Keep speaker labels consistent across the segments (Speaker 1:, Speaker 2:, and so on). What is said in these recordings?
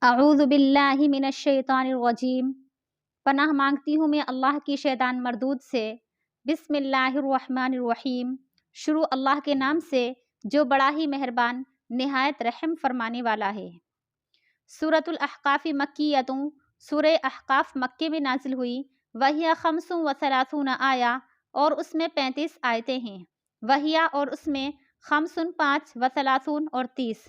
Speaker 1: اعوذ باللہ من الشیطان الرجیم، پناہ مانگتی ہوں میں اللہ کی شیطان مردود سے۔ بسم اللہ الرحمن الرحیم، شروع اللہ کے نام سے جو بڑا ہی مہربان نہایت رحم فرمانے والا ہے۔ سورۃ الاحقاف مکیۃ، سورہ احقاف مکے میں نازل ہوئی۔ وہی 35 آیہ، اور اس میں 35 آیتیں ہیں۔ وہی اور اس میں 5 و 30 اور 30۔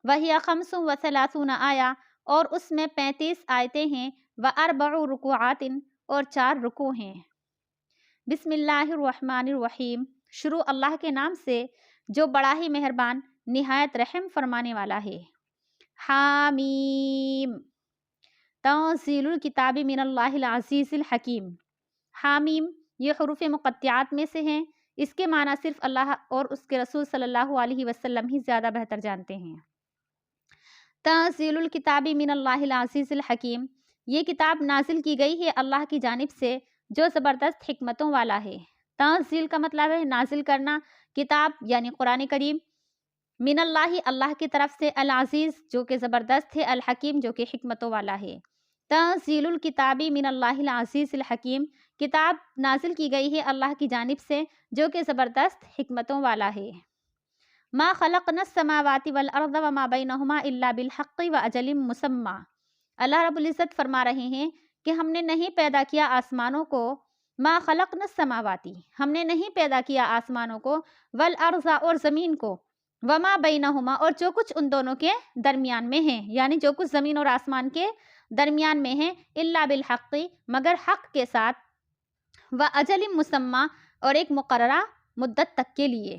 Speaker 1: وہی 35 آیہ، اور اس میں 35 آیتیں ہیں۔ و4 رکوعات، اور 4 رکوع ہیں۔ بسم اللہ الرحمن الرحیم، شروع اللہ کے نام سے جو بڑا ہی مہربان نہایت رحم فرمانے والا ہے۔ حامیم، تنزیل الکتاب من اللہ العزیز الحکیم۔ حامیم یہ حروف مقطعات میں سے ہیں۔ اس کے معنی صرف اللہ اور اس کے رسول صلی اللہ علیہ وسلم ہی زیادہ بہتر جانتے ہیں۔ تنزیل الکتاب من اللہ العزیز الحکیم، یہ کتاب نازل کی گئی ہے اللہ کی جانب سے جو زبردست حکمتوں والا ہے۔ تنزیل کا مطلب ہے نازل کرنا، کتاب یعنی قرآن کریم، من اللہ اللہ کی طرف سے، العزیز جو کہ زبردست ہے، الحکیم جو کہ حکمتوں والا ہے۔ تنزیل الکتاب من اللہ العزیز الحکیم، کتاب نازل کی گئی ہے اللہ کی جانب سے جو کہ زبردست حکمتوں والا ہے۔ ما خلقنا السماوات والارض وما بینہما الا بالحق واجل مسمى، اللہ رب العزت فرما رہے ہیں کہ ہم نے نہیں پیدا کیا آسمانوں کو، ما خلقنا السماوات، ہم نے نہیں پیدا کیا آسمانوں کو، والارض اور زمین کو، وما بینہما اور جو کچھ ان دونوں کے درمیان میں ہیں، یعنی جو کچھ زمین اور آسمان کے درمیان میں ہیں، الا بالحق مگر حق کے ساتھ، واجل مسمى اور ایک مقررہ مدت تک کے لیے۔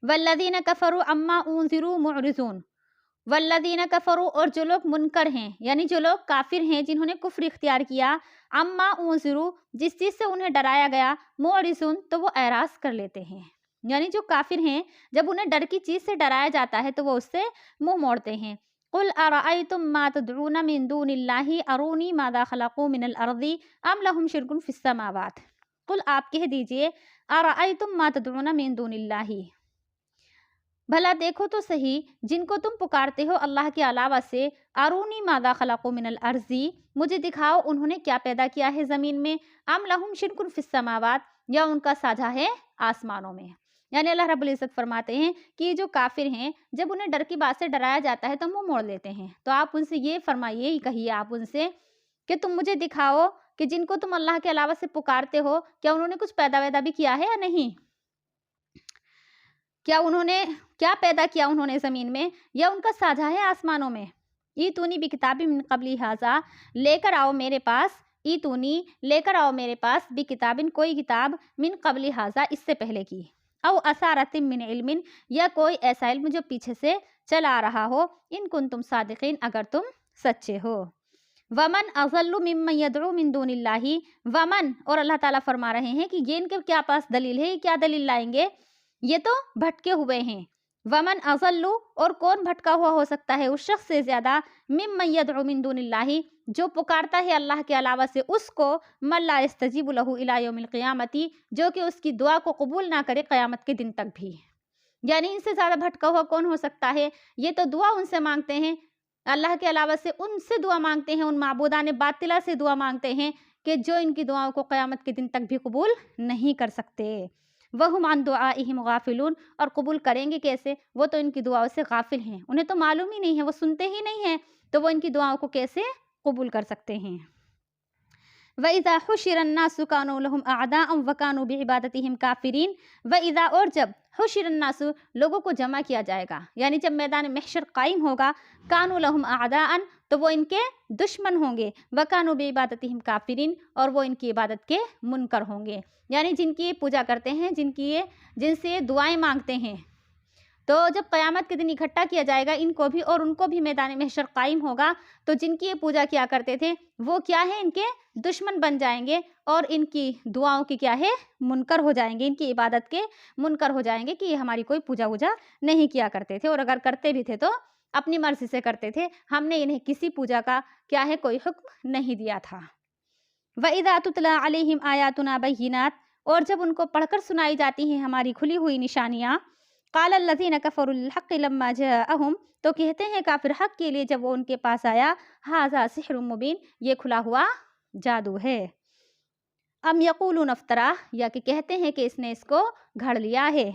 Speaker 1: والذین کفروا عما انذروا معرضون، والذین کفروا اور جو لوگ منکر ہیں یعنی جو لوگ کافر ہیں جنہوں نے کفر اختیار کیا، عما انذروا جس چیز سے انہیں ڈرایا گیا، معرضون تو وہ اعراض کر لیتے ہیں، یعنی جو کافر ہیں جب انہیں ڈر کی چیز سے ڈرایا جاتا ہے تو وہ اس سے منہ موڑتے ہیں۔ قل ارأیتم ما تدعون من دون اللہ ارونی ماذا خلقوا من الارض ام لهم شرک فی السماوات، قل آپ کہہ دیجئے ارأیتم ما تدعون من دون اللہ، بھلا دیکھو تو صحیح جن کو تم پکارتے ہو اللہ کے علاوہ سے، ارونی ماذا خلقوا من الارض مجھے دکھاؤ انہوں نے کیا پیدا کیا ہے زمین میں، ام لہم شرک فی السماوات یا ان کا ساجھا ہے آسمانوں میں۔ یعنی اللہ رب العزت فرماتے ہیں کہ یہ جو کافر ہیں جب انہیں ڈر کی بات سے ڈرایا جاتا ہے تو منہ موڑ لیتے ہیں، تو آپ ان سے یہ فرمائیے، یہ کہیے آپ ان سے کہ تم مجھے دکھاؤ کہ جن کو تم اللہ کے علاوہ سے پکارتے ہو کیا انہوں نے کچھ پیدا ویدا بھی کیا ہے یا نہیں، کیا انہوں نے کیا پیدا کیا انہوں نے زمین میں، یا ان کا ساجھا ہے آسمانوں میں۔ ایتونی بکتاب من قبل ھذا، لے کر آؤ میرے پاس، ایتونی لے کر آؤ میرے پاس، بکتاب کوئی کتاب، من قبل ھذا اس سے پہلے کی، او اثارۃ من علم یا کوئی ایسا علم جو پیچھے سے چلا آ رہا ہو، ان کنتم صادقین اگر تم سچے ہو۔ ومن اضل ممن يدعو من دون اللہ، ومن اور اللہ تعالیٰ فرما رہے ہیں کہ یہ ان کے کیا پاس دلیل ہے، یہ کیا دلیل لائیں گے، یہ تو بھٹکے ہوئے ہیں۔ ومن اضل اور کون بھٹکا ہوا ہو سکتا ہے اس شخص سے زیادہ، ممن يدعو من دون اللہ جو پکارتا ہے اللہ کے علاوہ سے اس کو، من لا يستجیب له الى یوم القیامت جو کہ اس کی دعا کو قبول نہ کرے قیامت کے دن تک بھی، یعنی ان سے زیادہ بھٹکا ہوا کون ہو سکتا ہے، یہ تو دعا ان سے مانگتے ہیں اللہ کے علاوہ سے، ان سے دعا مانگتے ہیں، ان معبودان باطلہ سے دعا مانگتے ہیں کہ جو ان کی دعاؤں کو قیامت کے دن تک بھی قبول نہیں کر سکتے۔ وَهُمْ عَنْ دُعَائِهِمْ غَافِلُونَ اور قبول کریں گے کیسے، وہ تو ان کی دعاؤں سے غافل ہیں، انہیں تو معلوم ہی نہیں ہے، وہ سنتے ہی نہیں ہیں، تو وہ ان کی دعاؤں کو کیسے قبول کر سکتے ہیں۔ وَإِذَا حُشِرَ النَّاسُ كَانُوا لَهُمْ أَعْدَاءً وَكَانُوا بِعِبَادَتِهِمْ كَافِرِينَ۔ وَإِذَا اور جب حُشِرَ النَّاسُ لوگوں کو جمع کیا جائے گا، یعنی جب میدان محشر قائم ہوگا، كَانُوا لَهُمْ أَعْدَاءً تو وہ ان کے دشمن ہوں گے، وَكَانُوا بِعِبَادَتِهِمْ كَافِرِينَ اور وہ ان کی عبادت کے منکر ہوں گے، یعنی جن کی پوجا کرتے ہیں، جن سے دعائیں مانگتے ہیں، تو جب قیامت کے دن اکٹھا کیا جائے گا ان کو بھی اور ان کو بھی میدان محشر قائم ہوگا، تو جن کی یہ پوجا کیا کرتے تھے وہ کیا ہے، ان کے دشمن بن جائیں گے اور ان کی دعاؤں کی کیا ہے، منکر ہو جائیں گے، ان کی عبادت کے منکر ہو جائیں گے کہ یہ ہماری کوئی پوجا ووجا نہیں کیا کرتے تھے، اور اگر کرتے بھی تھے تو اپنی مرضی سے کرتے تھے، ہم نے انہیں کسی پوجا کا کیا ہے کوئی حکم نہیں دیا تھا۔ وَإِذَا تُتْلَىٰ عَلَيْهِمْ آيَاتُنَا بَيِّنَاتٍ اور جب ان کو پڑھ کر سنائی جاتی ہیں ہماری کھلی ہوئی نشانیاں، قال الذین کفروا للحق لما جاءہم، تو کہتے ہیں کافر حق کے لیے جب وہ ان کے پاس آیا، ھذا سحر مبین، یہ کھلا ہوا جادو ہے۔ ام یقولون افترا، یا کہ کہتے ہیں کہ اس نے اس کو گھڑ لیا ہے۔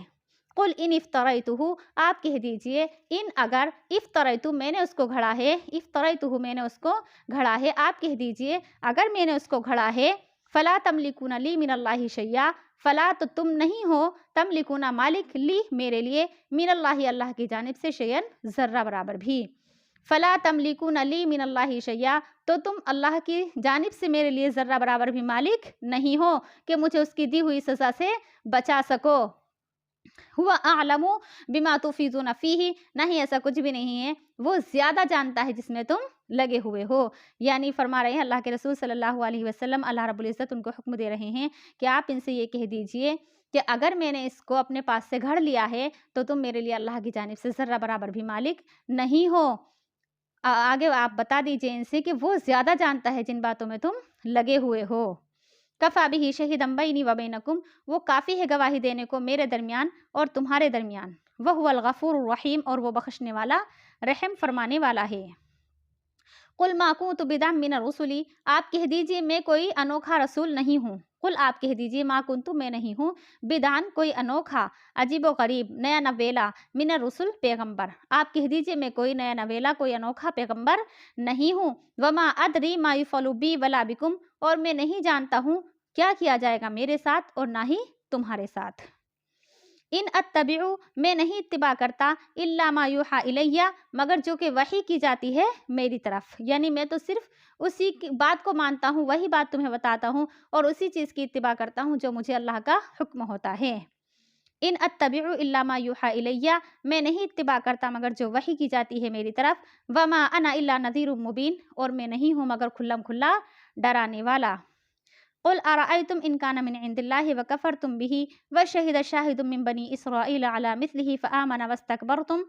Speaker 1: قل ان افتریتہ، آپ کہہ دیجئے ان اگر افتریتہ میں نے اس کو گھڑا ہے، افتریتہ میں نے اس کو گھڑا ہے، آپ کہہ دیجئے اگر میں نے اس کو گھڑا ہے، فلا تملکون لی من اللہ شیئا، فلا تو تم نہیں ہو تملکون مالک لی میرے لیے، من اللہ اللہ کی جانب سے شیئن ذرہ برابر بھی، فلا تملکون لی من اللہ شیئا، تو تم اللہ کی جانب سے میرے لیے ذرہ برابر بھی مالک نہیں ہو کہ مجھے اس کی دی ہوئی سزا سے بچا سکو۔ ہوا اعلم بما تفیضون فیہ، نہیں ایسا کچھ بھی نہیں ہے، وہ زیادہ جانتا ہے جس میں تم لگے ہوئے ہو۔ یعنی فرما رہے ہیں اللہ کے رسول صلی اللہ علیہ وسلم، اللہ رب العزت ان کو حکم دے رہے ہیں کہ آپ ان سے یہ کہہ دیجئے کہ اگر میں نے اس کو اپنے پاس سے گھڑ لیا ہے تو تم میرے لیے اللہ کی جانب سے ذرہ برابر بھی مالک نہیں ہو۔ آگے آپ بتا دیجئے ان سے کہ وہ زیادہ جانتا ہے جن باتوں میں تم لگے ہوئے ہو۔ کفا بہ شہیدا بینی و بینکم، وہ کافی ہے گواہی دینے کو میرے درمیان اور تمہارے درمیان، وہو الغفور الرحیم، اور وہ بخشنے والا رحم فرمانے والا ہے۔ قل ما کنت بدعا من الرسل، آپ کہہ دیجئے میں کوئی انوکھا رسول نہیں ہوں، قل آپ کہہ دیجئے ما کنت میں نہیں ہوں، بدعا کوئی انوکھا، عجیب و غریب، نیا نویلا، من الرسل پیغمبر، آپ کہہ دیجئے میں کوئی نیا نویلا، کوئی انوکھا پیغمبر نہیں ہوں، وما ادری ما یفعل بی ولا بکم، اور میں نہیں جانتا ہوں کیا کیا جائے گا میرے ساتھ اور نہ ہی تمہارے ساتھ۔ ان اتبع، میں نہیں اتباع کرتا، الا ما یوحی الیہ، مگر جو کہ وحی کی جاتی ہے میری طرف، یعنی میں تو صرف اسی بات کو مانتا ہوں، وہی بات تمہیں بتاتا ہوں اور اسی چیز کی اتباع کرتا ہوں جو مجھے اللہ کا حکم ہوتا ہے۔ ان اتبع الا ما یوحی الیہ، میں نہیں اتباع کرتا مگر جو وحی کی جاتی ہے میری طرف، وما انا الا نذیر مبین، اور میں نہیں ہوں مگر کھلم کھلا ڈرانے والا۔ قل ارأیتم ان کان من عند اللہ وکفرتم بہ وشہد شاہد من بنی اسرائیل علی مثلہ فآمن واستکبرتم،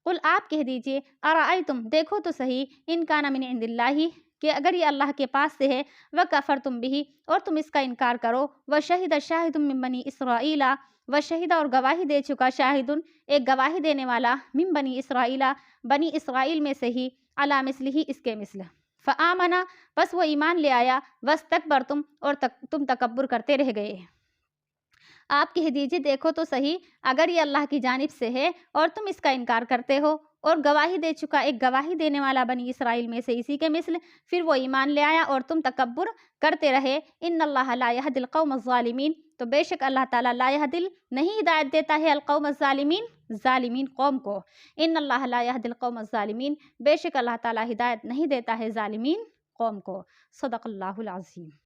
Speaker 1: قل آپ کہہ دیجئے ارأیتم دیکھو تو صحیح، ان کان من عند اللہ کہ اگر یہ اللہ کے پاس سے ہے، وکفرتم بہ اور تم اس کا انکار کرو، وشہد شاہد من بنی اسرائیل وشہد اور گواہی دے چکا، شاہد ایک گواہی دینے والا، من بنی اسرائیل بنی اسرائیل میں سے ہی، علی مثلہ اس کے مثل، فآمنا بس وہ ایمان لے آیا، واستکبرتم اور تم تکبر کرتے رہ گئے۔ آپ کہہ دیجئے دیکھو تو صحیح، اگر یہ اللہ کی جانب سے ہے اور تم اس کا انکار کرتے ہو، اور گواہی دے چکا ایک گواہی دینے والا بنی اسرائیل میں سے اسی کے مثل، پھر وہ ایمان لے آیا اور تم تکبر کرتے رہے، ان اللہ لا یہدی القوم الظالمین، تو بے شک اللہ تعالیٰ لا یہدی نہیں ہدایت دیتا ہے القوم الظالمین ظالمین قوم کو، ان اللہ لا یہدی القوم الظالمین، بے شک اللہ تعالیٰ ہدایت نہیں دیتا ہے ظالمین قوم کو۔ صدق اللہ العظیم۔